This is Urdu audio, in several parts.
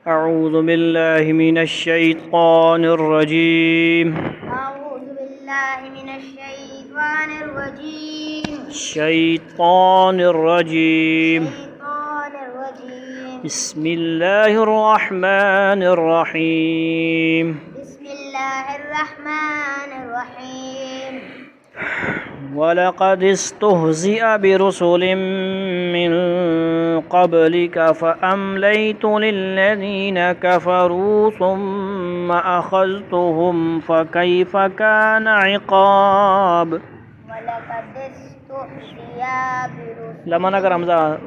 أعوذ بالله من الشيطان الرجيم. أعوذ بالله من الشيطان الرجيم. الشيطان الرجيم. الشيطان الرجيم. بسم الله الرحمن الرحيم. بسم الله الرحمن الرحيم. ولقد استهزئ برسل من قبلك فأمليت للذين كفروا ثم أخذتهم فكيف كان عقاب. ولقد استهزئ برسل لما نقرأ حمزة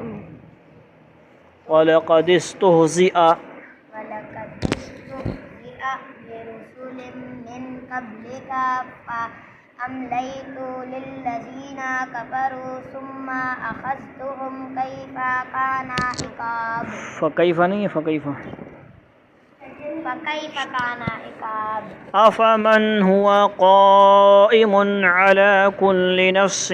ولقد استهزئ ولقد استهزئ برسل من قبلك فأمليت للذين كفروا ثم أخذتهم كيف كان عقاب. فكيف نہیں فكيف فكيف كان عقاب. أفمن هو قائم على كل نفس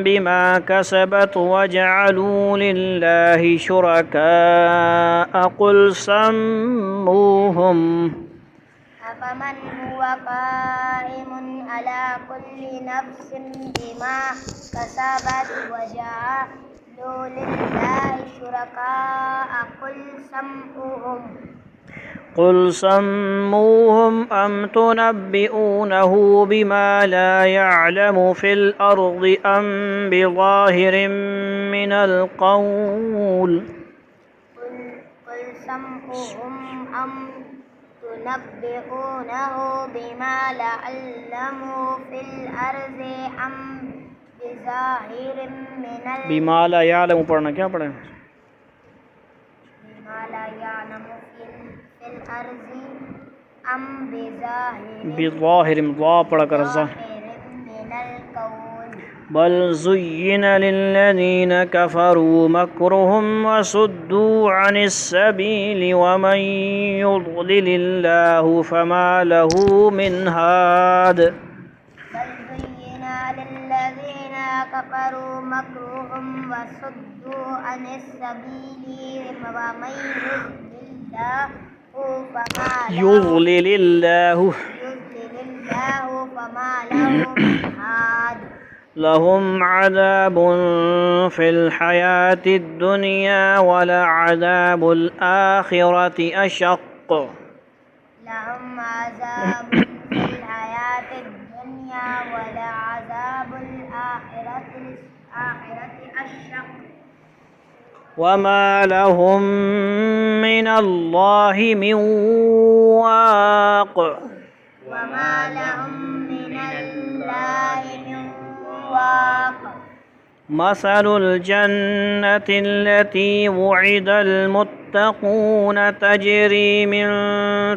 بما كسبت وجعلوا لله شركاء قل سموهم أفمن هو قائم على كل نفس بما كسبت وجعلوا لله شركاء قل سموهم أم تنبئونه بما لا يعلم في الأرض أم بظاهر من القول. قل سموهم أم تنبئونه بما لا يعلم في الأرض أم بظاهر من بما لا يعلم پڑھنا کیا پڑھیں بما لا يعلم في الأرض أم بظاهر بظاہر ضا پڑھا کر ضا. من القول. بل زين للذين كفروا مكرهم وصدوا عن السبيل ومن يضلل الله فما له من هاد. بل زين للذين كفروا مكرهم وصدوا عن السبيل ومن يضلل الله فما له من هاد. لهم عذاب في الحياة الدنيا ولعذاب الآخرة أشق. لهم عذاب في الحياة الدنيا ولعذاب الآخرة أشق. وما لهم من الله من واق. وما لهم من الله من واق. مثل الجنة التي وعد المتقون تجري من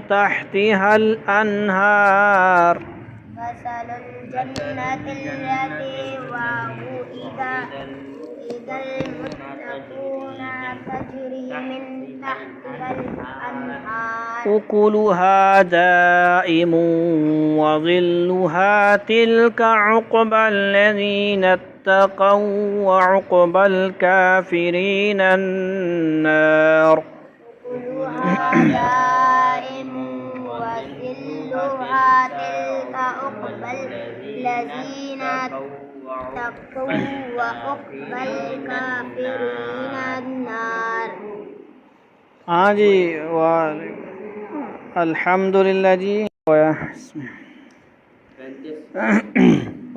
تحتها الأنهار. مثل الجنة التي وعد المتقون تجري من تحتها الأنهار. أكلها دائم وظلها تلك عقبى الذين اتقوا وعقبى الكافرين النار. أكلها دائم وظلها تلك عقبى الذين اتقوا وعقبى الكافرين النار. ہاں جی الحمدللہ جی.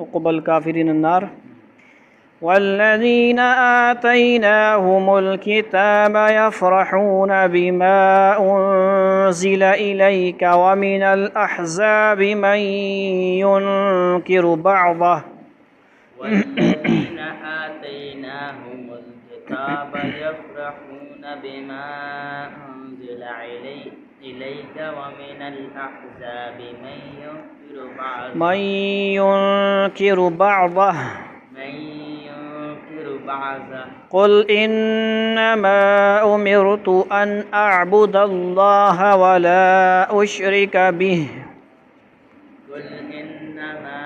عقبى الكافرين النار. والذين آتيناهم الكتاب يفرحون بما أنزل إليك ومن الأحزاب من ينكر بعضه. والذين آتيناهم الكتاب يفرحون بما أنزل إليك ومن الأحزاب من ينكر بعضه. قل إنما أمرت أن أعبد الله ولا أشرك به. قل إنما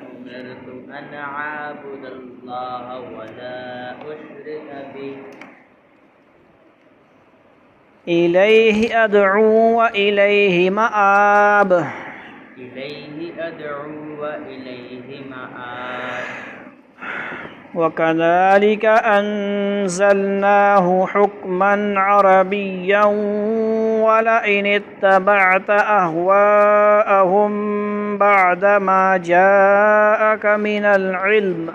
أمرت أن أعبد الله الله ولا أشرك به. قل إنما أمرت أن أعبد الله ولا أشرك به. إليه أدعو وإليه مآب. إليه أدعو وإليه مآب. وكذلك أنزلناه حكما عربيا ولئن اتبعت أهواءهم بعدما جاءك من العلم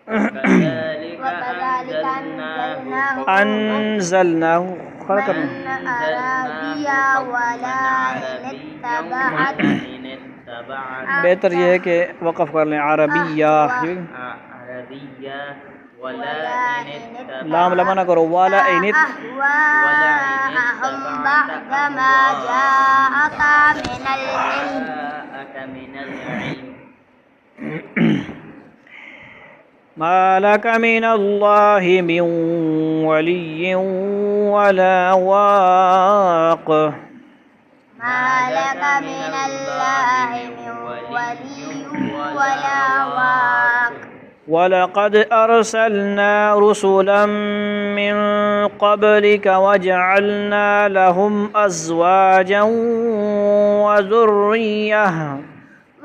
وكذلك أنزلناه عربيا ولئن اتبعت بہتر یہ ہے کہ وقف کر لیں عربیہ عربية ولئن لام لما نہ کرو والا اینت أهواءهم بعدما جاءك من العلم من العلم ما لك من الله من ولي ولا واق. ما لك من الله من ولي ولا واق. ولقد أرسلنا رسلا من قبلك وجعلنا لهم أزواجا وذرية.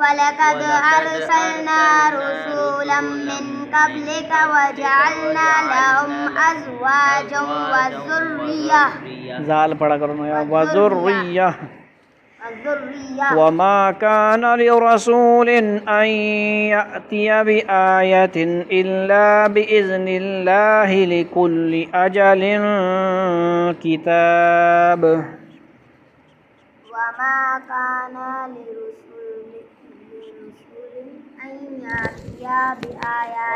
ولقد أرسلنا رسولا من قبلك وجعلنا لهم أزواجا وذرية. زال پڑھا کرو نا وذرية. وما كان لرسول أن يأتي بآية إلا بإذن الله لكل أجل كتاب. وما كان لرسول أن يأتي بآية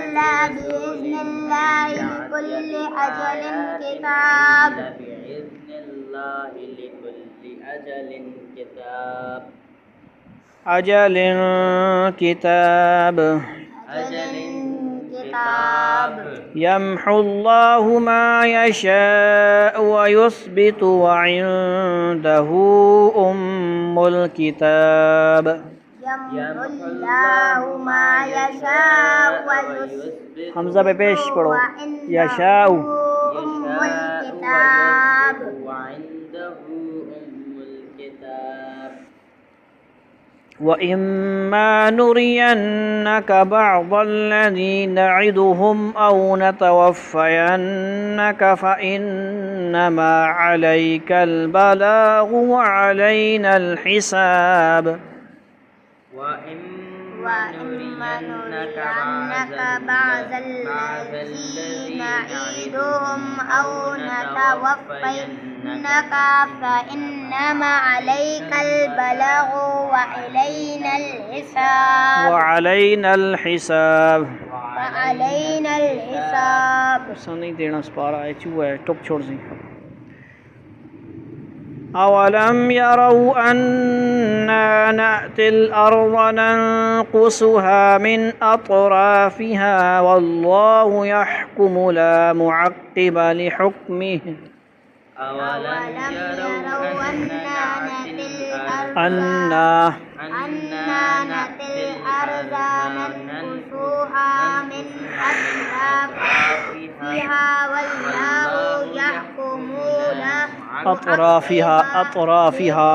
إلا بإذن الله لكل أجل كتاب. بإذن الله لكل أجل كتاب. أجل كتاب. أجل كتاب. يمحو الله ما يشاء ويثبت وعنده أم الكتاب. يمحو الله ما يشاء ويثبت حمزہ پہ پیش پڑھو یشاء. أم الكتاب. وعنده أم الكتاب. وإما نرينك بعض الذي نعدهم أو نتوفينك فإنما عليك البلاغ وعلينا الحساب. وإما نرينك بعض الذين نعدهم أو نتوفينك فإنما عليك البلاغ وعلينا الحساب. وعلينا الحساب. وعلينا الحساب. نہیں دینا سپارہ ہے چوہا ہے ٹپ چھوڑ سی. أولم يروا أنا نأتي الأرض ننقصها من أطرافها والله يحكم لا معقب لحكمه. أولم يروا أنا نأتي الأرض ننقصها من أطرافها والله يحكم لا أطرافها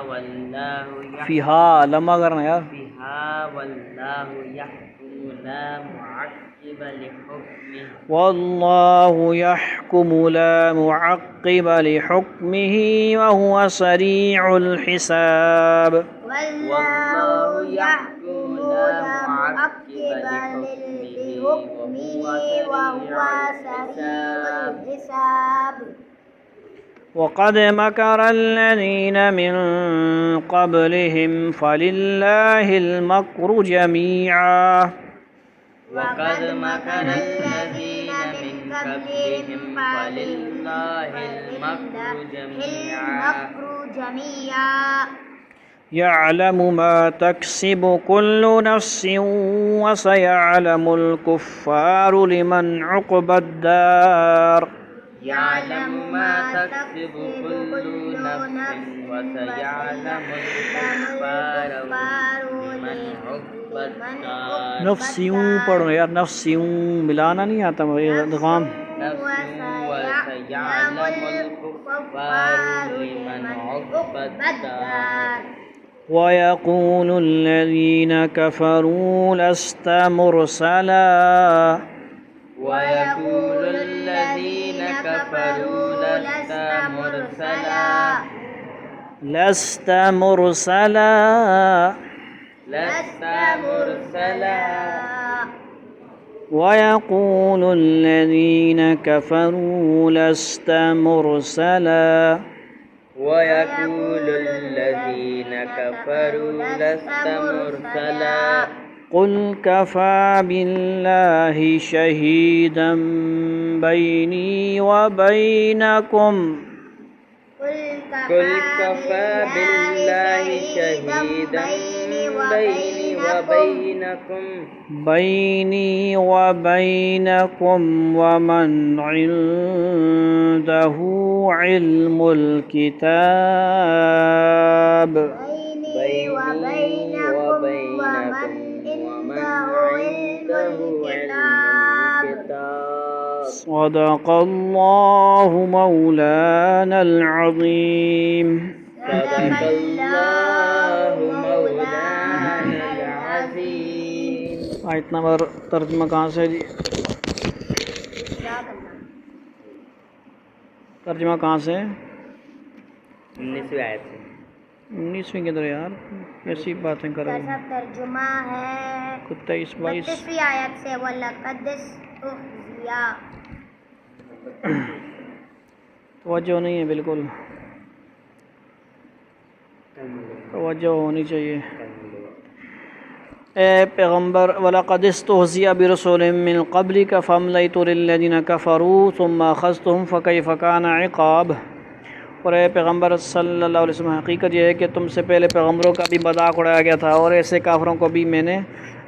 والله فيها لما کرنا یار فيها والله يحكم لا معقب لحكمه. والله يحكم لا معقب لحكمه وهو سريع الحساب. والله يحكم لا معقب لحكمه وهو سريع الحساب. وقد مكر الذين من قبلهم فلله المكر جميعا. وقد مكر الذين من قبلهم فلله المكر جميعا. يعلم ما تكسب كل نفس وسيعلم الكفار لمن عقبى الدار. يعلم ما تكسب كل نفس وسيعلم الكفار لمن عقبى الدار. نفسیوں پڑھو یار نفسیوں ملانا نہیں آتا ادغام. نفس يعلم الكفار لمن عقبى الدار ويقول الذين كفروا لست مرسلا ويقول الذين كفروا لست مرسلا لست مرسلا ويقول الذين كفروا لست مرسلا ويقول الذين كفروا لست مرسلا قل كفى بالله شهيدا بيني وبينكم قل كفى بالله شهيدا بيني وبينكم ومن عنده علم الكتاب بيني وبينكم ومن عنده علم الكتاب صدق الله مولانا العظيم صدق الله مولانا العظيم آیت نمبر ترجمہ کہاں سے جی؟ ترجمہ کہاں سے؟ 19ویں آیت سے 19ویں کے اندر یار کیسی باتیں کر رہے ہیں؟ ترجمہ ہے 23 22 32ویں آیت سے وَلَقَدْ اسْتُهْزِئَ توجہ نہیں ہے، بالکل توجہ ہونی چاہیے. اے پیغمبر وَلَقَدْ اسْتُهْزِئَ بِرُسُلٍ مِّن قَبْلِكَ فَأَمْلَيْتُ لِلَّذِينَ كَفَرُوا ثُمَّ أَخَذْتُهُمْ فَكَيْفَ كَانَ عِقَابِ. اور اے پیغمبر صلی اللہ علیہ وسلم، حقیقت یہ ہے کہ تم سے پہلے پیغمبروں کا بھی مذاق اڑایا گیا تھا اور ایسے کافروں کو بھی میں نے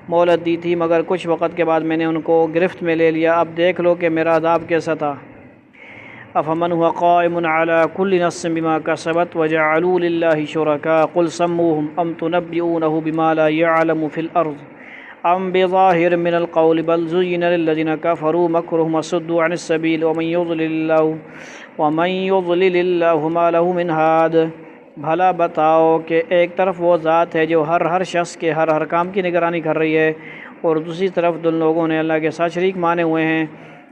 مہلت دی تھی، مگر کچھ وقت کے بعد میں نے ان کو گرفت میں لے لیا. اب دیکھ لو کہ میرا عذاب کیسا تھا. افمن هو قائم على كل نفس بما كسبت وجعلوا لله شركاء قل سموهم ام تنبئونه بما لا يعلم في الارض ام بظاهر من القول بل زين للذين كفروا مكرهم وصدوا عن السبيل ومن يضلل الله ما له من هاد. بھلا بتاؤ کہ ایک طرف وہ ذات ہے جو ہر شخص کے ہر کام کی نگرانی کر رہی ہے، اور دوسری طرف جن لوگوں نے اللہ کے ساتھ شریک مانے ہوئے ہیں.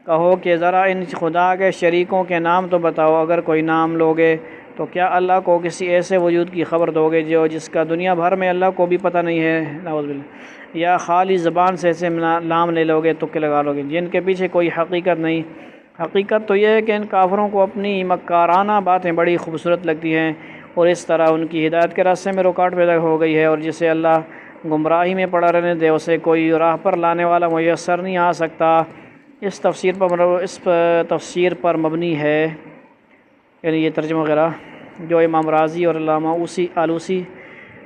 کہو کہ ذرا ان خدا کے شریکوں کے نام تو بتاؤ. اگر کوئی نام لوگے تو کیا اللہ کو کسی ایسے وجود کی خبر دو گے جس کا دنیا بھر میں اللہ کو بھی پتہ نہیں ہے؟ نعوذ باللہ. یا خالی زبان سے ایسے نام لے لو گے، تکے لگا لو گے جن کے پیچھے کوئی حقیقت نہیں. حقیقت تو یہ ہے کہ ان کافروں کو اپنی مکارانہ باتیں بڑی خوبصورت لگتی ہیں، اور اس طرح ان کی ہدایت کے راستے میں رکاوٹ پیدا ہو گئی ہے، اور جسے اللہ گمراہی میں پڑا رہنے دے اسے کوئی راہ پر لانے والا میسر نہیں آ سکتا. اس تفسیر پر مبنی ہے، یعنی یہ ترجمہ وغیرہ جو امام راضی اور علامہ آلوسی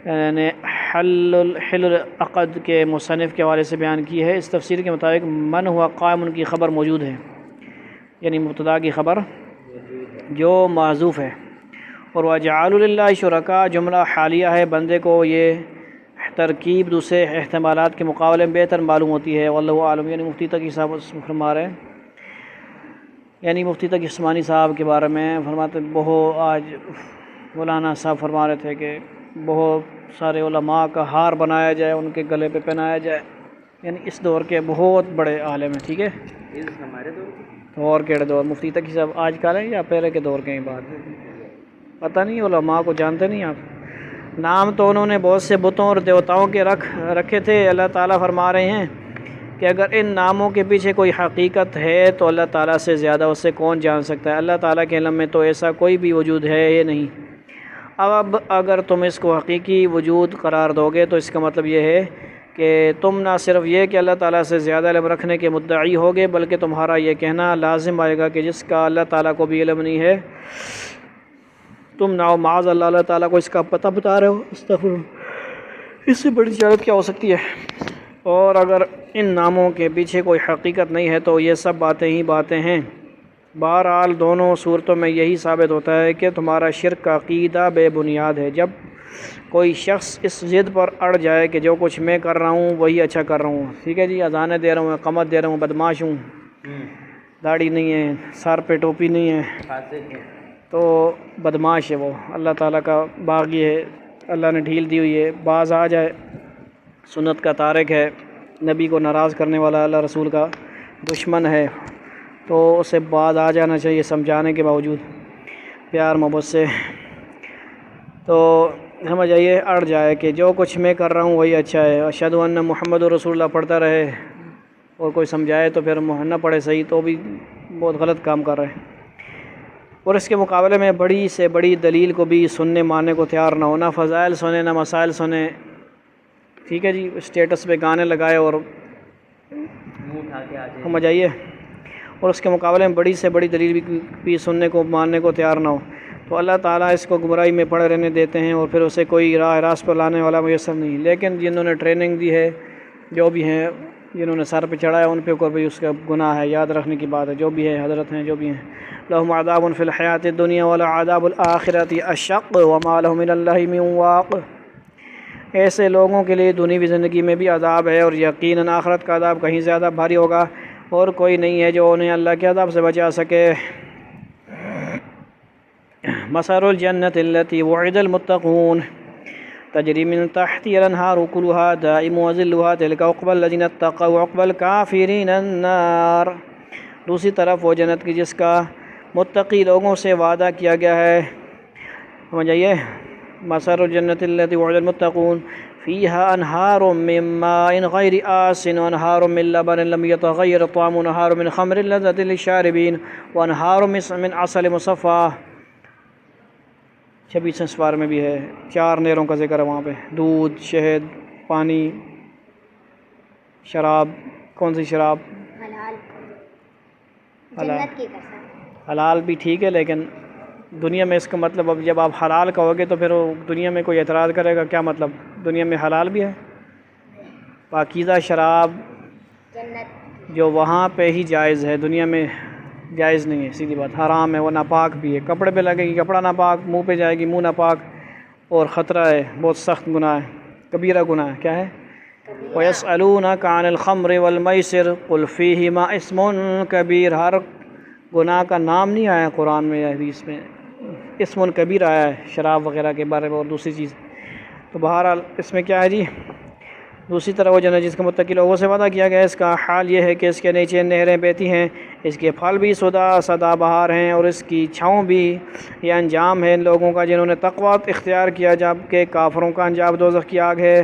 نے حل العقد کے مصنف کے حوالے سے بیان کی ہے. اس تفسیر کے مطابق من ہوا قائم ان کی خبر موجود ہے، یعنی مبتدا کی خبر جو محذوف ہے. اور وَجَعَلُوا لِلَّهِ شُرَكَاءَ جملہ حالیہ ہے. بندے کو یہ ترکیب دوسرے احتمالات کے مقابلے میں بہتر معلوم ہوتی ہے. واللہ عالم، یعنی مفتی تقی صاحب فرما رہے ہیں، یعنی مفتی تقی عثمانی صاحب کے بارے میں فرماتے آج مولانا صاحب فرما رہے تھے کہ بہت سارے علماء کا ہار بنایا جائے، ان کے گلے پہ پہنایا جائے، یعنی اس دور کے بہت بڑے عالم ہیں. ٹھیک ہے، ہمارے دور کی اور کیڑے دور مفتی تقی صاحب آج کل ہیں یا پہلے کے دور کے ہی بات پتہ نہیں، علماء کو جانتے نہیں آپ. نام تو انہوں نے بہت سے بتوں اور دیوتاؤں کے رکھے تھے. اللہ تعالیٰ فرما رہے ہیں کہ اگر ان ناموں کے پیچھے کوئی حقیقت ہے تو اللہ تعالیٰ سے زیادہ اسے کون جان سکتا ہے. اللہ تعالیٰ کے علم میں تو ایسا کوئی بھی وجود ہے یہ نہیں. اب اگر تم اس کو حقیقی وجود قرار دو گے تو اس کا مطلب یہ ہے کہ تم نہ صرف یہ کہ اللہ تعالیٰ سے زیادہ علم رکھنے کے مدعی ہوگے، بلکہ تمہارا یہ کہنا لازم آئے گا کہ جس کا اللہ تعالیٰ کو بھی علم نہیں ہے تم نہ معاذ اللہ اللہ تعالیٰ کو اس کا پتہ بتا رہے ہو. استغفر، اس سے بڑی جہالت کیا ہو سکتی ہے؟ اور اگر ان ناموں کے پیچھے کوئی حقیقت نہیں ہے تو یہ سب باتیں ہی باتیں ہیں. بہرحال دونوں صورتوں میں یہی ثابت ہوتا ہے کہ تمہارا شرک کا عقیدہ بے بنیاد ہے. جب کوئی شخص اس ضد پر اڑ جائے کہ جو کچھ میں کر رہا ہوں وہی اچھا کر رہا ہوں، ٹھیک ہے جی، اذانیں دے رہا ہوں، اقامت دے رہا ہوں، بدماش ہوں، داڑھی نہیں ہے، سر پہ ٹوپی نہیں ہے، فاسق ہے. تو بدماش ہے وہ، اللہ تعالیٰ کا باغی ہے، اللہ نے ڈھیل دی ہوئی ہے. بعض آ جائے سنت کا تارک ہے، نبی کو ناراض کرنے والا، اللہ رسول کا دشمن ہے، تو اسے بعض آ جانا چاہیے سمجھانے کے باوجود پیار محبت سے. تو سمجھ آئیے اڑ جائے کہ جو کچھ میں کر رہا ہوں وہی اچھا ہے، اشہد ان محمد رسول اللہ پڑھتا رہے اور کوئی سمجھائے تو پھر نہ پڑھے صحیح، تو بھی بہت غلط کام کر رہے ہیں. اور اس کے مقابلے میں بڑی سے بڑی دلیل کو بھی سننے ماننے کو تیار نہ ہونا، فضائل سنیں نہ مسائل سنیں. ٹھیک ہے جی، اسٹیٹس پہ گانے لگائے اور منہ اٹھا کے آ جائے. سمجھ آئیے، اور اس کے مقابلے میں بڑی سے بڑی دلیل بھی سننے کو ماننے کو تیار نہ ہو، تو اللہ تعالیٰ اس کو گمراہی میں پڑے رہنے دیتے ہیں اور پھر اسے کوئی راہ راست پر لانے والا میسر نہیں. لیکن جنہوں نے ٹریننگ دی ہے، جو بھی ہیں، جنہوں نے سر پہ چڑھایا، ان پہ کوئی بھی اس کا گناہ ہے، یاد رکھنے کی بات ہے. جو بھی ہے حضرت ہیں، جو بھی ہیں، لہم عذاب فی الحیات الدنیا ولعذاب الآخرۃ اشق وما لهم من اللہ من واق. ایسے لوگوں کے لیے دنیوی زندگی میں بھی عذاب ہے، اور یقیناً آخرت کا عذاب کہیں زیادہ بھاری ہوگا، اور کوئی نہیں ہے جو انہیں اللہ کے عذاب سے بچا سکے. مثل الجنة التي وعد المتقون تجری من تحتها الانہار اکلها دائم وظلها تلك عقبى الذین اتقوا وعقبى الکافرین النار. دوسری طرف وہ جنت کی جس کا متقی لوگوں سے وعدہ کیا گیا ہے. سمجھ آئیے، مثل الجنة التي وعد المتقون فيها انہار من ماء غیر آسن وانہار من لبن لم يتغیر طعمه وانہار من خمر لذة للشاربین وانہار من عسل مصفى. 26 اسوار میں بھی ہے، 4 نہروں کا ذکر ہے وہاں پہ، دودھ، شہد، پانی، شراب. کون سی شراب؟ حلال. حلال. جنت کی قسم. حلال بھی ٹھیک ہے، لیکن دنیا میں اس کا مطلب اب جب آپ حلال کہو گے تو پھر وہ دنیا میں کوئی اعتراض کرے گا، کیا مطلب دنیا میں حلال بھی ہے؟ پاکیزہ شراب جنت. جو وہاں پہ ہی جائز ہے، دنیا میں جائز نہیں ہے، سیدھی بات، حرام ہے، وہ ناپاک بھی ہے. کپڑے پہ لگے گی کپڑا ناپاک، منہ پہ جائے گی منہ ناپاک، اور خطرہ ہے، بہت سخت گناہ ہے، کبیرہ گناہ ہے. کیا ہے؟ وَيَسْأَلُونَكَ عَنِ الْخَمْرِ وَالْمَيْسِرِ قُلْ فِيهِمَا اسْمٌ کبیر. ہر گناہ کا نام نہیں آیا قرآن میں یا حدیث میں، اسم کبیر آیا ہے شراب وغیرہ کے بارے میں اور دوسری چیز. تو بہرحال اس میں کیا ہے جی، دوسری طرف وہ جنت جس کے متقی لوگوں سے وعدہ کیا گیا، اس کا حال یہ ہے کہ اس کے نیچے نہریں بہتی ہیں، اس کے پھل بھی سدا بہار ہیں، اور اس کی چھاؤں بھی. یہ انجام ہے ان لوگوں کا جنہوں نے تقوی اختیار کیا، جبکہ کافروں کا انجام دوزخ کی آگ ہے.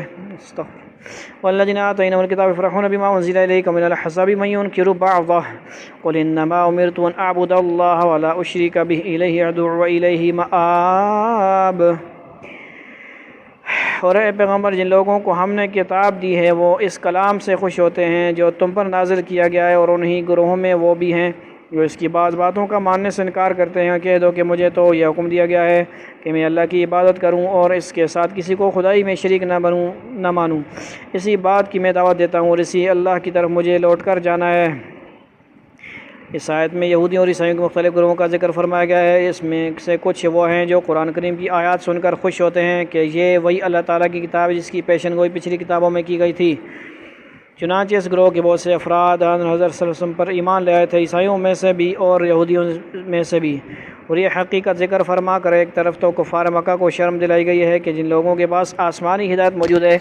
والذین آتیناہم الکتاب یفرحون بما انزل الیک من الحساب من ینکر بعضہ قل انما امرت ان اعبد اللہ ولا اشرک بہ الیہ ادعو والیہ مآب. اور اے پیغمبر، جن لوگوں کو ہم نے کتاب دی ہے وہ اس کلام سے خوش ہوتے ہیں جو تم پر نازل کیا گیا ہے، اور انہی گروہوں میں وہ بھی ہیں جو اس کی بعض باتوں کا ماننے سے انکار کرتے ہیں. کہہ دو کہ مجھے تو یہ حکم دیا گیا ہے کہ میں اللہ کی عبادت کروں اور اس کے ساتھ کسی کو خدائی میں شریک نہ مانوں. اسی بات کی میں دعوت دیتا ہوں اور اسی اللہ کی طرف مجھے لوٹ کر جانا ہے. اس آیت میں یہودیوں اور عیسائیوں کے مختلف گروہوں کا ذکر فرمایا گیا ہے. اس میں سے کچھ وہ ہیں جو قرآن کریم کی آیات سن کر خوش ہوتے ہیں کہ یہ وہی اللہ تعالیٰ کی کتاب ہے جس کی پیشن گوئی پچھلی کتابوں میں کی گئی تھی. چنانچہ اس گروہ کے بہت سے افراد حضرت صلی اللہ علیہ وسلم پر ایمان لے آئے تھے، عیسائیوں میں سے بھی اور یہودیوں میں سے بھی. اور یہ حقیقت ذکر فرما کر ایک طرف تو کفار مکہ کو شرم دلائی گئی ہے کہ جن لوگوں کے پاس آسمانی ہدایت موجود ہے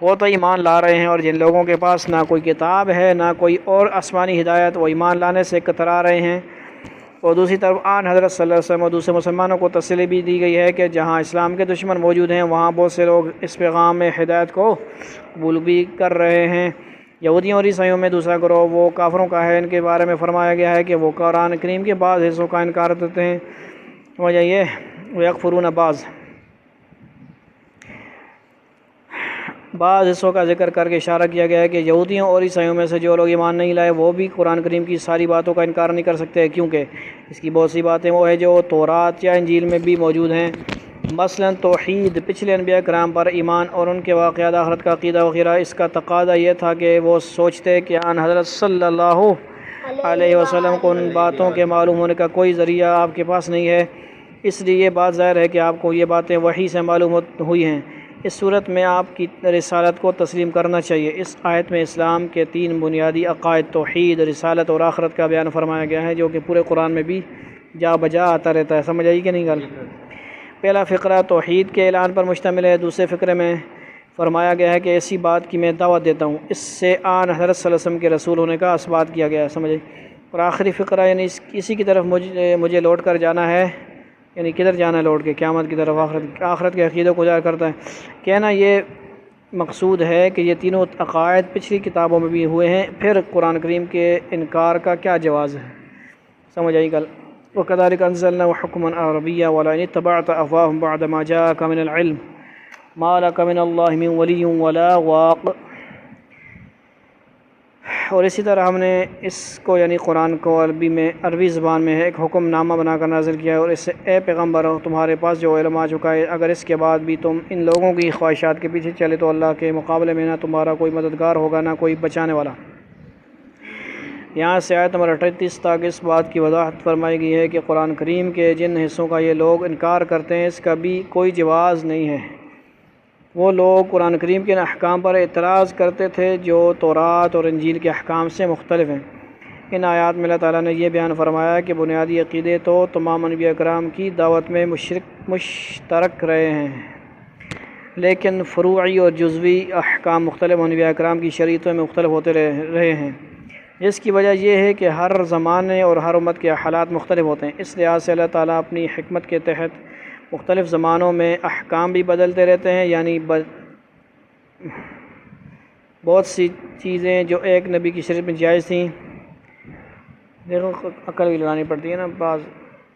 وہ تو ایمان لا رہے ہیں، اور جن لوگوں کے پاس نہ کوئی کتاب ہے نہ کوئی اور آسمانی ہدایت، وہ ایمان لانے سے کترا رہے ہیں. اور دوسری طرف آن حضرت صلی اللہ علیہ وسلم اور دوسرے مسلمانوں کو تسلی بھی دی گئی ہے کہ جہاں اسلام کے دشمن موجود ہیں وہاں بہت سے لوگ اس پیغام میں ہدایت کو قبول بھی کر رہے ہیں. یہودیوں اور عیسائیوں میں دوسرا گروہ وہ کافروں کا ہے. ان کے بارے میں فرمایا گیا ہے کہ وہ قرآن کریم کے بعض حصوں کا انکار کرتے ہیں. وجہ یہ وَيَكْفُرُونَ بعض حصوں کا ذکر کر کے اشارہ کیا گیا ہے کہ یہودیوں اور عیسائیوں میں سے جو لوگ ایمان نہیں لائے وہ بھی قرآن کریم کی ساری باتوں کا انکار نہیں کر سکتے، کیونکہ اس کی بہت سی باتیں وہ ہیں جو تورات یا انجیل میں بھی موجود ہیں. مثلا توحید، پچھلے انبیاء کرام پر ایمان اور ان کے واقعات، آخرت کا عقیدہ وغیرہ. اس کا تقاضا یہ تھا کہ وہ سوچتے کہ آن حضرت صلی اللہ علیہ وسلم کو ان باتوں کے معلوم ہونے کا کوئی ذریعہ آپ کے پاس نہیں ہے، اس لیے یہ بات ظاہر ہے کہ آپ کو یہ باتیں وحی سے معلوم ہوئی ہیں. اس صورت میں آپ کی رسالت کو تسلیم کرنا چاہیے۔ اس آیت میں اسلام کے 3 بنیادی عقائد توحید، رسالت اور آخرت کا بیان فرمایا گیا ہے، جو کہ پورے قرآن میں بھی جا بجا آتا رہتا ہے۔ سمجھ آئی کہ نہیں گل؟ پہلا فقرہ توحید کے اعلان پر مشتمل ہے۔ دوسرے فقرے میں فرمایا گیا ہے کہ ایسی بات کی میں دعوت دیتا ہوں، اس سے آن حضرت صلی اللہ علیہ وسلم کے رسول ہونے کا اثبات کیا گیا ہے۔ سمجھ آئی؟ اور آخری فقرہ یعنی اسی کی طرف مجھے لوٹ کر جانا ہے، یعنی کدھر جانا ہے لوٹ کے؟ قیامت کی طرف، آخرت کے عقیدوں کو اجاگر کرتا ہے۔ کہنا یہ مقصود ہے کہ یہ تینوں عقائد پچھلی کتابوں میں بھی ہوئے ہیں، پھر قرآن کریم کے انکار کا کیا جواز ہے؟ سمجھ آئی گل؟ وَكَذَلِكَ أَنزَلْنَاهُ حُكْمًا عَرَبِيًّا وَلَئِنِ اتَّبَعْتَ أَهْوَاءَهُمْ بَعْدَ مَا جَاءَكَ مِنَ الْعِلْمِ مَا لَكَ مِنَ اللَّهِ مِنْ وَلِيٍّ وَلَا وَاقٍ۔ اور اسی طرح ہم نے اس کو یعنی قرآن کو عربی زبان میں ایک حکم نامہ بنا کر نازل کیا ہے، اور اس سے اے پیغمبر تمہارے پاس جو علم آ چکا ہے، اگر اس کے بعد بھی تم ان لوگوں کی خواہشات کے پیچھے چلے تو اللہ کے مقابلے میں نہ تمہارا کوئی مددگار ہوگا نہ کوئی بچانے والا۔ یہاں سے آیت نمبر 38 تک اس بات کی وضاحت فرمائی گئی ہے کہ قرآن کریم کے جن حصوں کا یہ لوگ انکار کرتے ہیں اس کا بھی کوئی جواز نہیں ہے۔ وہ لوگ قرآن کریم کے احکام پر اعتراض کرتے تھے جو تورات اور انجیل کے احکام سے مختلف ہیں۔ ان آیات میں اللہ تعالیٰ نے یہ بیان فرمایا کہ بنیادی عقیدے تو تمام انبیاء کرام کی دعوت میں مشترک رہے ہیں، لیکن فروعی اور جزوی احکام مختلف انبیاء کرام کی شریعتوں میں مختلف ہوتے رہے ہیں، جس کی وجہ یہ ہے کہ ہر زمانے اور ہر امت کے حالات مختلف ہوتے ہیں۔ اس لحاظ سے اللہ تعالیٰ اپنی حکمت کے تحت مختلف زمانوں میں احکام بھی بدلتے رہتے ہیں، یعنی بہت سی چیزیں جو ایک نبی کی شریعت میں جائز تھیں، دیکھو عقل بھی لگانی پڑتی ہے نا، بعض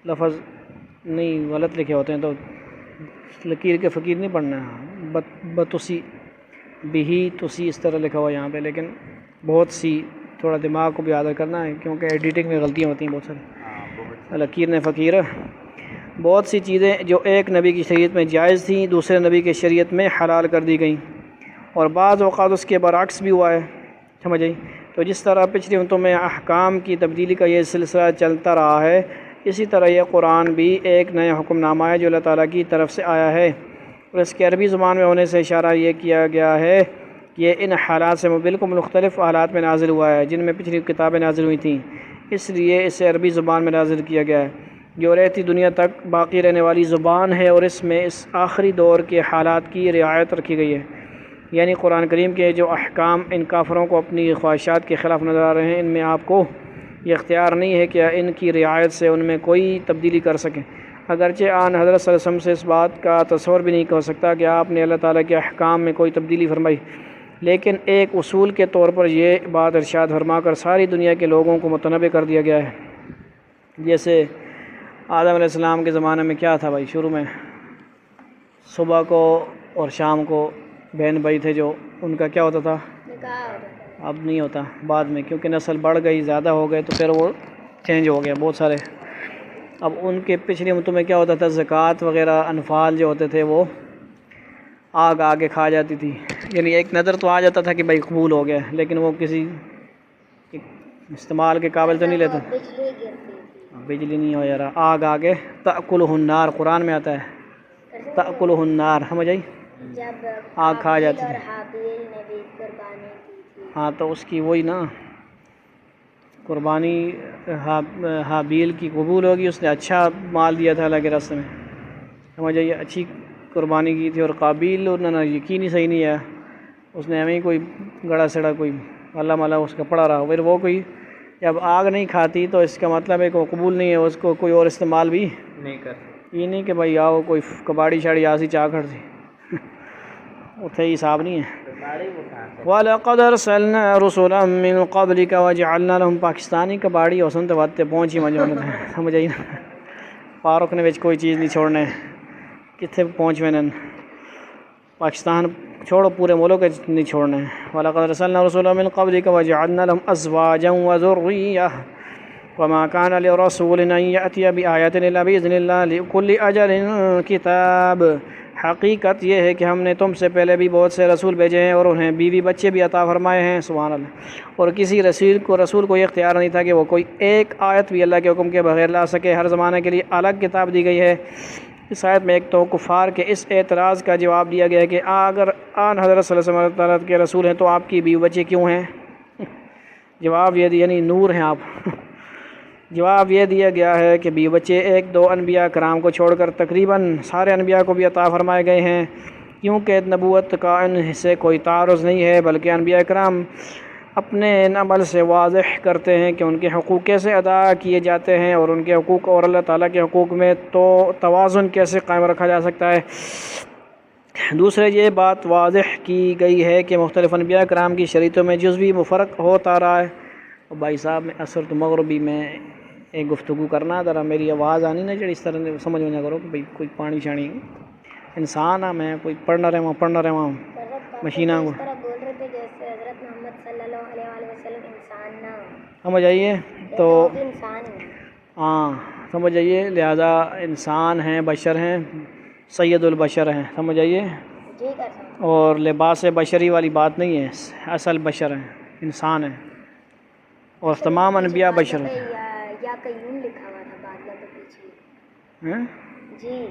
لفظ نہیں غلط لکھے ہوتے ہیں تو لکیر کے فقیر نہیں پڑھنا ہے، بتسی بھی تسی اس طرح لکھا ہوا یہاں پہ، لیکن بہت سی تھوڑا دماغ کو بھی یاد کرنا ہے کیونکہ ایڈیٹنگ میں غلطیاں ہوتی ہیں بہت ساری۔ لکیر نے فقیر، بہت سی چیزیں جو ایک نبی کی شریعت میں جائز تھیں دوسرے نبی کی شریعت میں حلال کر دی گئیں، اور بعض اوقات اس کے برعکس بھی ہوا ہے۔ سمجھ آئی؟ تو جس طرح پچھلی امتوں میں احکام کی تبدیلی کا یہ سلسلہ چلتا رہا ہے، اسی طرح یہ قرآن بھی ایک نیا حکم نامہ ہے جو اللہ تعالیٰ کی طرف سے آیا ہے، اور اس کے عربی زبان میں ہونے سے اشارہ یہ کیا گیا ہے کہ یہ ان حالات سے بالکل مختلف حالات میں نازل ہوا ہے جن میں پچھلی کتابیں نازل ہوئی تھیں، اس لیے اسے عربی زبان میں نازل کیا گیا ہے جو رہتی دنیا تک باقی رہنے والی زبان ہے، اور اس میں اس آخری دور کے حالات کی رعایت رکھی گئی ہے۔ یعنی قرآن کریم کے جو احکام ان کافروں کو اپنی خواہشات کے خلاف نظر آ رہے ہیں، ان میں آپ کو یہ اختیار نہیں ہے کہ ان کی رعایت سے ان میں کوئی تبدیلی کر سکیں، اگرچہ آن حضرت صلی اللہ علیہ وسلم سے اس بات کا تصور بھی نہیں کر سکتا کہ آپ نے اللہ تعالیٰ کے احکام میں کوئی تبدیلی فرمائی، لیکن ایک اصول کے طور پر یہ بات ارشاد فرما کر ساری دنیا کے لوگوں کو متنبع کر دیا گیا ہے۔ جیسے آدم علیہ السلام کے زمانے میں کیا تھا بھائی، شروع میں صبح کو اور شام کو بہن بھائی تھے جو ان کا کیا ہوتا تھا، نکاح ہوتا اب نہیں ہوتا بعد میں، کیونکہ نسل بڑھ گئی، زیادہ ہو گئے تو پھر وہ چینج ہو گیا بہت سارے۔ اب ان کے پچھلی امتوں میں کیا ہوتا تھا، زکوٰۃ وغیرہ انفال جو ہوتے تھے وہ آگ آگے کھا جاتی تھی، یعنی ایک نظر تو آ جاتا تھا کہ بھائی قبول ہو گیا، لیکن وہ کسی استعمال کے قابل تو نہیں لیتا۔ بجلی گرتی تھی، بجلی نہیں ہو یار، آگ آگے تأکلہ النار، قرآن میں آتا ہے تأکلہ النار، سمجھ آئی؟ جب آگ کھا جاتی اور تھی۔ حابیل نے بھی قربانی کی تھی۔ ہاں تو اس کی وہی نا قربانی حابیل کی قبول ہوگی، اس نے اچھا مال دیا تھا اللہ کے راستے میں، سمجھ آئیے، اچھی قربانی کی تھی، اور قابیل نہ یقین ہی صحیح نہیں ہے، اس نے ہمیں کوئی گڑا سڑا کوئی اللہ مالا اس کا پڑا رہا، پھر وہ کوئی جب آگ نہیں کھاتی تو اس کا مطلب ہے کہ وہ قبول نہیں ہے، اس کو کوئی اور استعمال بھی نہیں کر یہ نہیں کہ بھائی آؤ کوئی کباڑی شاڑی آسی چاہ کھڑ سی اتھے ہی حساب نہیں ہے۔ وَلَقَدْ أَرْسَلْنَا رُسُلًا مِّن قَبْلِكَ وَجَعَلْنَا لَهُمْ پاکستانی کباڑی ہوسن تو باتیں پہنچی مجھے سمجھ آئی نا، فاروق نے کوئی چیز نہیں چھوڑنے، کتنے پہنچ میں نے پاکستان چھوڑو پورے ملک نہیں چھوڑنے۔ وَلَقَدْ أَرْسَلْنَا رُسُلًا مِّن قَبْلِكَ وَجَعَلْنَا لَهُمْ أَزْوَاجًا وَذُرِّيَّةً وَمَا كَانَ لِرَسُولٍ أَن يَأْتِيَ بِآيَةٍ إِلَّا بِإِذْنِ اللَّهِ لِكُلِّ أَجَلٍ کتاب۔ حقیقت یہ ہے کہ ہم نے تم سے پہلے بھی بہت سے رسول بھیجے ہیں اور انہیں بیوی بچے بھی عطا فرمائے ہیں، سبحان اللہ، اور کسی رسول کو یہ اختیار نہیں تھا کہ وہ کوئی ایک آیت بھی اللہ کے حکم کے بغیر لا سکے۔ ہر زمانے کے لیے الگ کتاب دی گئی ہے، اس آیت میں ایک تو کفار کے اس اعتراض کا جواب دیا گیا ہے کہ اگر آن حضرت صلی اللہ علیہ وسلم کے رسول ہیں تو آپ کی بیوی بچے کیوں ہیں؟ جواب یہ یعنی نور ہیں آپ جواب یہ دیا گیا ہے کہ بیوی بچے ایک دو انبیاء کرام کو چھوڑ کر تقریباً سارے انبیاء کو بھی عطا فرمائے گئے ہیں، کیونکہ نبوت کا ان سے کوئی تعارض نہیں ہے، بلکہ انبیاء کرام اپنے ان عمل سے واضح کرتے ہیں کہ ان کے حقوق کیسے ادا کیے جاتے ہیں اور ان کے حقوق اور اللہ تعالیٰ کے حقوق میں تو توازن کیسے قائم رکھا جا سکتا ہے۔ دوسرے یہ بات واضح کی گئی ہے کہ مختلف انبیاء کرام کی شریعتوں میں جزوی فرق ہوتا رہا ہے۔ اور بھائی صاحب میں اثر تو مغربی میں ایک گفتگو کرنا ذرا میری آواز آنی نہ چڑی اس طرح سمجھ میں نہ کرو کہ بھائی کوئی پانی شانی انسان ہے، میں کوئی پڑھنا رہا ہوں مشینہ کو بول رہے تھے جیسے حضرت محمد صلی اللہ علیہ وسلم انسان نہ ہو، سمجھ آئیے تو انسان ہے۔ ہاں سمجھ آئیے، لہذا انسان ہیں، بشر ہیں، سید البشر ہیں، سمجھ آئیے، جی کر سکتے اور لباس بشری والی بات نہیں ہے، اصل بشر ہیں، انسان ہیں، اور تمام انبیاء بشر ہیں۔ یا قیوم لکھا ہوا تھا بادلہ کے پیچھے، ہیں؟ جی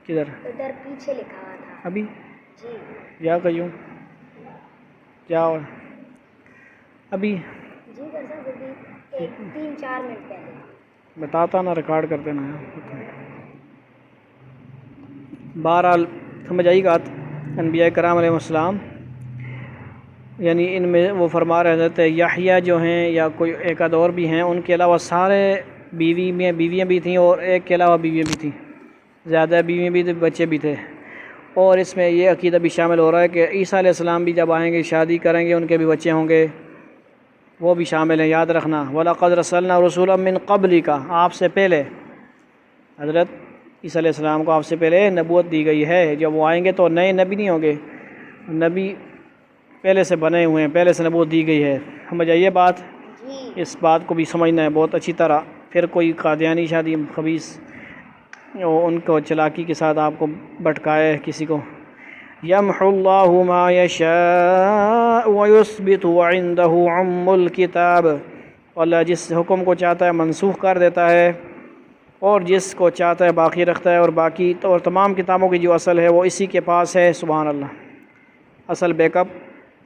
کدھر؟ ادھر پیچھے لکھا ہوا تھا ابھی جی یا قیوم کیا ہوا ابھی؟ جی کر سکتے 3-4 منٹ پہلے بتاتا نا، ریکارڈ کرتے نا۔ بہرحال سمجھ آئی بات، انبیاء کرام علیہ السلام یعنی ان میں وہ فرما رہے تھے یحییٰ جو ہیں یا کوئی ایک آدھ اور بھی ہیں، ان کے علاوہ سارے بیویاں بھی تھیں اور ایک کے علاوہ بیویاں بھی تھیں، زیادہ بیویاں بھی تھیں، بچے بھی تھے۔ اور اس میں یہ عقیدہ بھی شامل ہو رہا ہے کہ عیسیٰ علیہ السلام بھی جب آئیں گے شادی کریں گے، ان کے بھی بچے ہوں گے، وہ بھی شامل ہیں، یاد رکھنا۔ وَلَقَدْ رَسَلْنَا رُسُولًا مِّن قَبْلِكَ، آپ سے پہلے حضرت عیسیٰ علیہ السلام کو آپ سے پہلے نبوت دی گئی ہے۔ جب وہ آئیں گے تو نئے نبی نہیں ہوں گے، نبی پہلے سے بنے ہوئے ہیں، پہلے سے نبوت دی گئی ہے، سمجھ آئیے بات۔ جی اس بات کو بھی سمجھنا ہے بہت اچھی طرح، پھر کوئی قادیانی شادی خبیث ان کو چلاکی کے ساتھ آپ کو بھٹکائے کسی کو۔ یمحو اللہ ما یشاء ویثبت وعنده ام الکتاب، اللہ جس حکم کو چاہتا ہے منسوخ کر دیتا ہے اور جس کو چاہتا ہے باقی رکھتا ہے، اور باقی اور تمام کتابوں کی جو اصل ہے وہ اسی کے پاس ہے، سبحان اللہ۔ اصل بیک اپ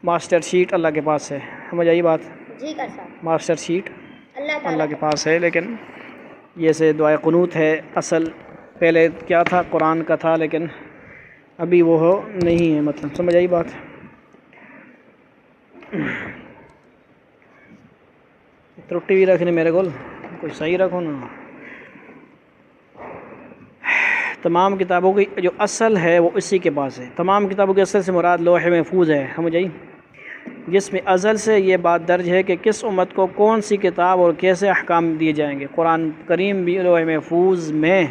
ماسٹر شیٹ اللہ کے پاس ہے، سمجھ آئی بات، جی کر سکتے ماسٹر شیٹ اللہ اللہ تعالیٰ کے پاس ہے، لیکن یہ سے دعائے قنوت ہے، اصل پہلے کیا تھا قرآن کا تھا، لیکن ابھی وہ نہیں ہے، مطلب سمجھ آئی بات۔ ترٹی بھی رکھنی میرے کو کوئی صحیح رکھو نا۔ تمام کتابوں کی جو اصل ہے وہ اسی کے پاس ہے، تمام کتابوں کے اصل سے مراد لوح محفوظ ہے، سمجھ آئی، جس میں ازل سے یہ بات درج ہے کہ کس امت کو کون سی کتاب اور کیسے احکام دیے جائیں گے۔ قرآن کریم بھی لوح محفوظ میں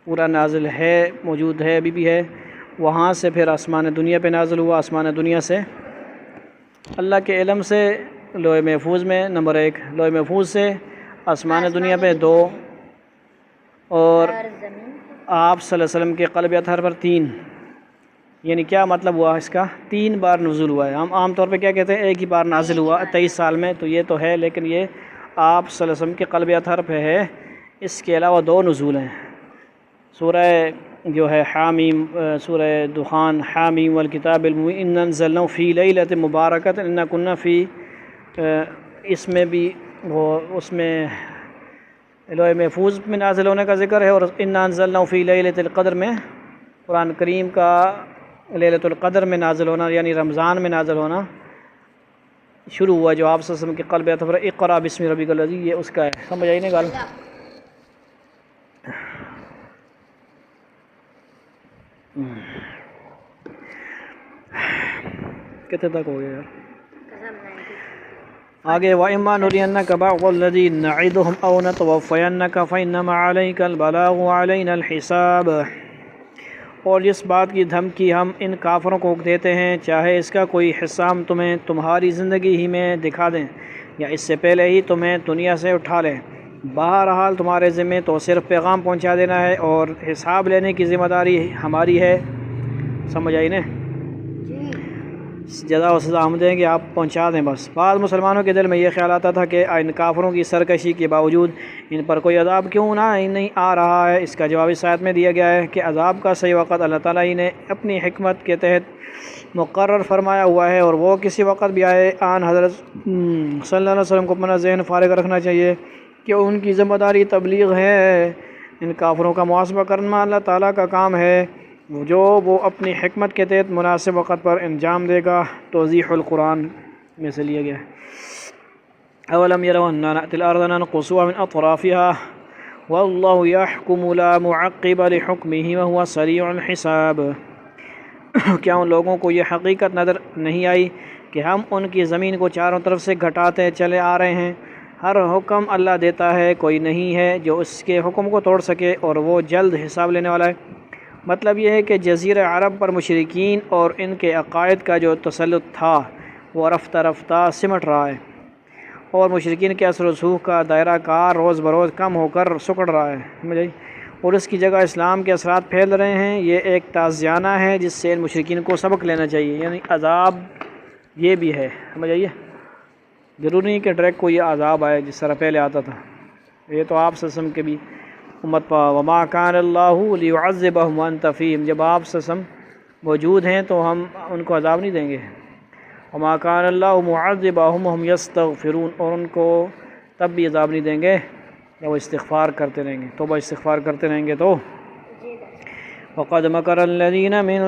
پورا نازل ہے، موجود ہے، ابھی بھی ہے، وہاں سے پھر آسمان دنیا پہ نازل ہوا، آسمان دنیا سے اللہ کے علم سے لوح محفوظ میں نمبر 1، لوح محفوظ سے آسمان دنیا پہ 2، اور اور زمین آپ صلی اللہ علیہ وسلم کے قلب اطہر پر 3۔ یعنی کیا مطلب ہوا اس کا؟ 3 بار نزول ہوا ہے۔ ہم عام طور پہ کیا کہتے ہیں ایک ہی بار نازل ہوا 23 سال میں، تو یہ تو ہے، لیکن یہ آپ صلی اللہ علیہ وسلم کے قلب اطہر پہ ہے، اس کے علاوہ 2 نزول ہیں۔ سورہ جو ہے حامیم، سورہ دخان، حامیم والکتاب المبین انا انزلناہ فی لیلۃ مبارکۃ انا کنا فی، اس میں بھی وہ اس میں لوح محفوظ میں نازل ہونے کا ذکر ہے، اور انا انزلناہ فی لیلۃ القدر میں قرآن کریم کا لیلۃ القدر میں نازل ہونا، یعنی رمضان میں نازل ہونا شروع ہوا، جو آپ صلی اللہ علیہ وسلم کے قلب اطہر اقرأ بسم ربک الذی، یہ اس کا ہے، سمجھ آئی نہیں گل؟ کتنے تک ہو گیا یار؟ آگے وَإِمَّا نُرِيَنَّكَ بَعْضَ الَّذِي نَعِدُهُمْ أَوْ نَتَوَفَّيَنَّكَ فَإِنَّمَا عَلَيْكَ الْبَلَاغُ وَعَلَيْنَا الْحِسَابُ، اور جس بات کی دھمکی ہم ان کافروں کو دیتے ہیں، چاہے اس کا کوئی حصہ ہم تمہیں تمہاری زندگی ہی میں دکھا دیں یا اس سے پہلے ہی تمہیں دنیا سے اٹھا لیں، بہرحال تمہارے ذمہ تو صرف پیغام پہنچا دینا ہے اور حساب لینے کی ذمہ داری ہماری ہے، سمجھ آئی نا؟ جزا و سزا ہم دیں گے، آپ پہنچا دیں بس۔ بعض مسلمانوں کے دل میں یہ خیال آتا تھا کہ ان کافروں کی سرکشی کے باوجود ان پر کوئی عذاب کیوں نہیں آ رہا ہے۔ اس کا جواب اس آیت میں دیا گیا ہے کہ عذاب کا صحیح وقت اللہ تعالیٰ ہی نے اپنی حکمت کے تحت مقرر فرمایا ہوا ہے، اور وہ کسی وقت بھی آئے۔ آن حضرت صلی اللہ علیہ وسلم کو اپنا ذہن فارغ رکھنا چاہیے کہ ان کی ذمہ داری تبلیغ ہے، ان کافروں کا محاسبہ کرنا اللہ تعالیٰ کا کام ہے، جو وہ اپنی حکمت کے تحت مناسب وقت پر انجام دے گا۔ توضیح القرآن میں سے لیا گیا ہے۔ اولم يروا انا نأتي الارض ننقصها من اطرافها والله يحكم لا معقب لحكمه وهو سريع الحساب۔ کیا ان لوگوں کو یہ حقیقت نظر نہیں آئی کہ ہم ان کی زمین کو چاروں طرف سے گھٹاتے چلے آ رہے ہیں؟ ہر حکم اللہ دیتا ہے، کوئی نہیں ہے جو اس کے حکم کو توڑ سکے، اور وہ جلد حساب لینے والا ہے۔ مطلب یہ ہے کہ جزیرہ عرب پر مشرکین اور ان کے عقائد کا جو تسلط تھا وہ رفتہ رفتہ سمٹ رہا ہے، اور مشرکین کے اثر و رسوخ کا دائرہ کار روز بروز کم ہو کر سکڑ رہا ہے، سمجھ، اور اس کی جگہ اسلام کے اثرات پھیل رہے ہیں۔ یہ ایک تعزیانہ ہے جس سے ان مشرکین کو سبق لینا چاہیے، یعنی عذاب یہ بھی ہے، سمجھ آئیے، ضروری نہیں کہ ڈائریکٹ کوئی عذاب آئے جس طرح پہلے آتا تھا۔ یہ تو آپ سسم کے بھی امت پا وما کان اللہ لیعذبہم وانت فیہم، جب آپ سسم موجود ہیں تو ہم ان کو عذاب نہیں دیں گے۔ وما کان اللہ معذبہم وہم یستغفرون، اور ان کو تب بھی عذاب نہیں دیں گے جب وہ استغفار کرتے رہیں گے، توبہ استغفار کرتے رہیں گے تو۔ وقد مکر الذین من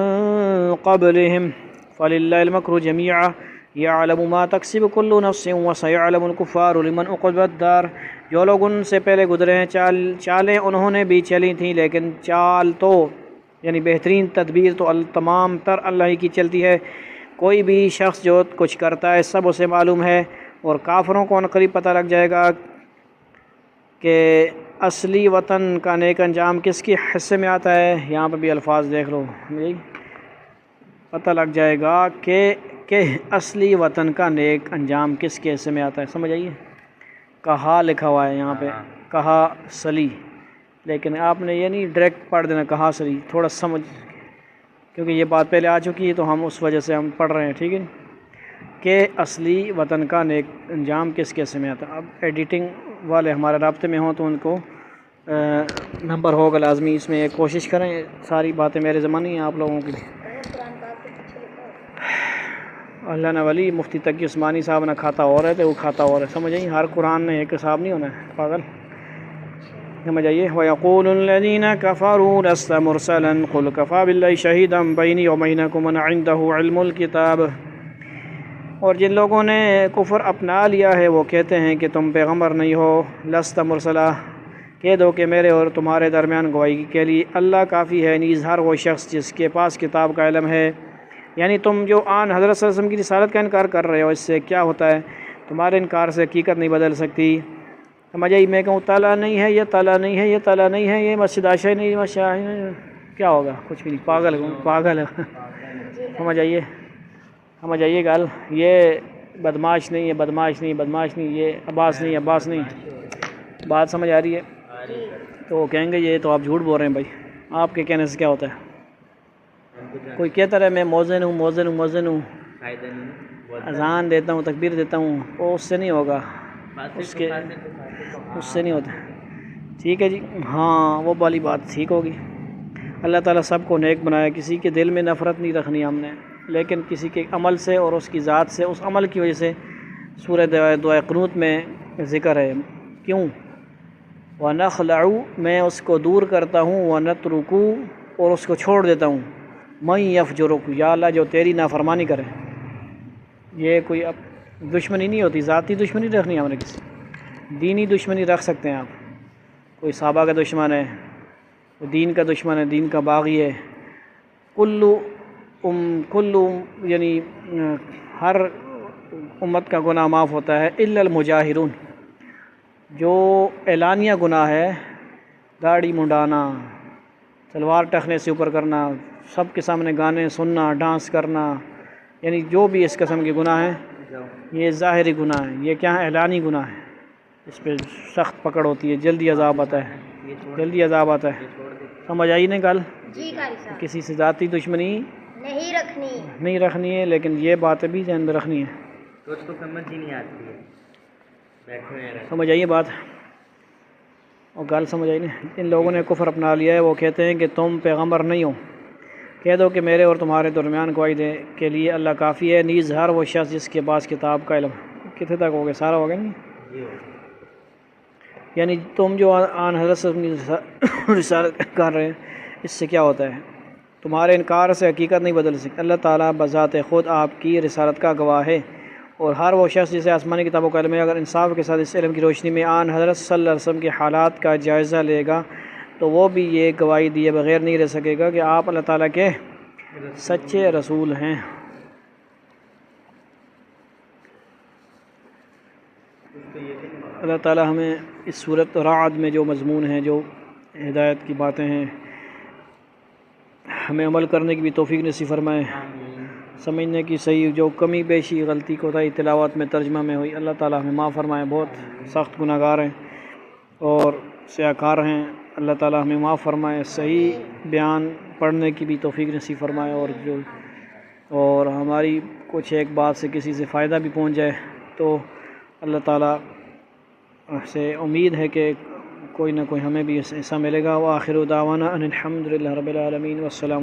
قبلہم فللہ المکر جمیعا یعلم ما تکسب کل نفس وسیعلم الکفار لمن عقبی الدار۔ جو لوگ ان سے پہلے گزرے ہیں چالیں انہوں نے بھی چلی تھیں، لیکن چال تو یعنی بہترین تدبیر تو تمام تر اللہ ہی کی چلتی ہے۔ کوئی بھی شخص جو کچھ کرتا ہے سب اسے معلوم ہے، اور کافروں کو عنقریب پتہ لگ جائے گا کہ اصلی وطن کا نیک انجام کس کے حصے میں آتا ہے۔ یہاں پہ بھی الفاظ دیکھ لو، پتہ لگ جائے گا کہ اصلی وطن کا نیک انجام کس کے حصے میں آتا ہے، سمجھ آئیے۔ کہا لکھا ہوا ہے یہاں پہ، کہا سلی، لیکن آپ نے یہ نہیں ڈائریکٹ پڑھ دینا کہا سلی، تھوڑا سمجھ، کیونکہ یہ بات پہلے آ چکی ہے تو ہم اس وجہ سے ہم پڑھ رہے ہیں، ٹھیک ہے، کہ اصلی وطن کا نیک انجام کس کے حصے میں آتا ہے۔ اب ایڈیٹنگ والے ہمارے رابطے میں ہوں تو ان کو نمبر ہوگا لازمی، اس میں کوشش کریں، ساری باتیں میرے زمانے ہیں آپ لوگوں کے لیے۔ قرآن پاک کے پیچھے لکھا ہو۔ اللہ نے ولی مفتی تقی عثمانی صاحب نے کھاتا اور ہے تو وہ کھاتا اور ہے، سمجھ آئیے، ہر قرآن نے ایک حساب نہیں ہونا ہے، پاگل، سمجھ آئیے۔ وَيَقُولُ الَّذِينَ كَفَرُوا لَسْتَ مُرْسَلًا قُلْ كَفَىٰ بِاللَّهِ شَهِيدًا بَيْنِي وَبَيْنَكُمْ وَمَنْ عِندَهُ عِلْمُ الْكِتَابِ۔ اور جن لوگوں نے کفر اپنا لیا ہے وہ کہتے ہیں کہ تم پیغمبر نہیں ہو، لست مرسلا، کہہ دو کہ میرے اور تمہارے درمیان گواہی کے لیے اللہ کافی ہے، نیز ہر وہ شخص جس کے پاس کتاب کا علم ہے۔ یعنی تم جو آن حضرت صلی اللہ علیہ وسلم کی رسالت کا انکار کر رہے ہو، اس سے کیا ہوتا ہے؟ تمہارے انکار سے حقیقت نہیں بدل سکتی۔ سمجھ آئی؟ میں کہوں تالا نہیں ہے، یہ تالا نہیں ہے، یہ تالا نہیں ہے، یہ مسجد عائشہ نہیں، مسجد کیا ہوگا؟ کچھ بھی نہیں، پاگل ہے، پاگل ہے، سمجھ آئیے، سمجھ آئیے گل، یہ بدماش نہیں ہے، بدماش نہیں، بدماش نہیں، یہ عباس نہیں، عباس نہیں، بات سمجھ آ رہی ہے؟ تو وہ کہیں گے یہ تو آپ جھوٹ بول رہے ہیں بھائی، آپ کے کہنے سے کیا ہوتا ہے؟ کوئی کہتا رہے میں موذن ہوں، موذن ہوں، موذن ہوں، اذان دیتا ہوں، تکبیر دیتا ہوں، وہ اس سے نہیں ہوگا، اس سے نہیں ہوتا، ٹھیک ہے جی، ہاں وہ والی بات ٹھیک ہوگی۔ اللہ تعالیٰ سب کو نیک بنایا، کسی کے دل میں نفرت نہیں رکھنی ہم نے، لیکن کسی کے عمل سے اور اس کی ذات سے، اس عمل کی وجہ سے سورہ دعائے قنوت میں ذکر ہے، کیوں؟ وَنَخْلَعُ، میں اس کو دور کرتا ہوں، وَنَتْرُكُ، اور اس کو چھوڑ دیتا ہوں، مَن يَفْجُرُكُ، یا اللہ جو تیری نافرمانی کرے۔ یہ کوئی اب دشمنی نہیں ہوتی، ذاتی دشمنی رکھنی ہم نے، کسی دینی دشمنی رکھ سکتے ہیں آپ، کوئی صحابہ کا دشمن ہے، کوئی دین کا دشمن ہے، دین کا باغی ہے، کلو یعنی ہر امت کا گناہ معاف ہوتا ہے، الا المجاہرون، جو اعلانیہ گناہ ہے، داڑھی منڈانا، تلوار ٹخنے سے اوپر کرنا، سب کے سامنے گانے سننا، ڈانس کرنا، یعنی جو بھی اس قسم کے گناہ ہیں یہ ظاہری گناہ ہے، یہ کیا ہے؟ اعلانی گناہ ہے، اس پہ سخت پکڑ ہوتی ہے، جلدی عذاب آتا ہے، جلدی عذاب آتا ہے، سمجھ آئی نہیں گل؟ جی قاری صاحب، کسی سے ذاتی دشمنی نہیں رکھنی ہے، لیکن یہ باتیں بھی ذہن میں رکھنی ہے. تو اس کو سمجھ ہی نہیں آتی ہے. بیٹھے ہیں سمجھ آئیے بات، اور گال سمجھ آئی نہیں. ان لوگوں نے کفر اپنا لیا ہے، وہ کہتے ہیں کہ تم پیغمبر نہیں ہو. کہہ دو کہ میرے اور تمہارے درمیان گواہی دے کے لیے اللہ کافی ہے، نیز ہر وہ شخص جس کے پاس کتاب کا علم. کتنے تک ہو گیا؟ سارا ہو گیا نہیں؟ یعنی تم جو آن حضرت سے اپنی رسالت کر رہے ہیں، اس سے کیا ہوتا ہے؟ تمہارے انکار سے حقیقت نہیں بدل سکتی. اللہ تعالیٰ بذات خود آپ کی رسالت کا گواہ ہے، اور ہر وہ شخص جسے آسمانی کتابوں کا علم ہے اگر انصاف کے ساتھ اس علم کی روشنی میں آن حضرت صلی اللہ علیہ وسلم کے حالات کا جائزہ لے گا تو وہ بھی یہ گواہی دیے بغیر نہیں رہ سکے گا کہ آپ اللہ تعالیٰ کے سچے رسول ہیں. اللہ تعالیٰ ہمیں اس صورت رعد میں جو مضمون ہیں، جو ہدایت کی باتیں ہیں، ہمیں عمل کرنے کی بھی توفیق نصیب فرمائے. سمجھنے کی صحیح جو کمی بیشی غلطی کوتاہی تلاوت میں ترجمہ میں ہوئی، اللہ تعالیٰ ہمیں معاف فرمائے. بہت سخت گناہ گار ہیں اور سیاکار ہیں، اللہ تعالیٰ ہمیں معاف فرمائے. صحیح بیان پڑھنے کی بھی توفیق نصیب فرمائے، اور ہماری کچھ ایک بات سے کسی سے فائدہ بھی پہنچ جائے تو اللہ تعالیٰ سے امید ہے کہ کوئی نہ کوئی ہمیں بھی حصہ ملے گا. وآخر دعوانا ان الحمد للہ رب العالمین، والسلام.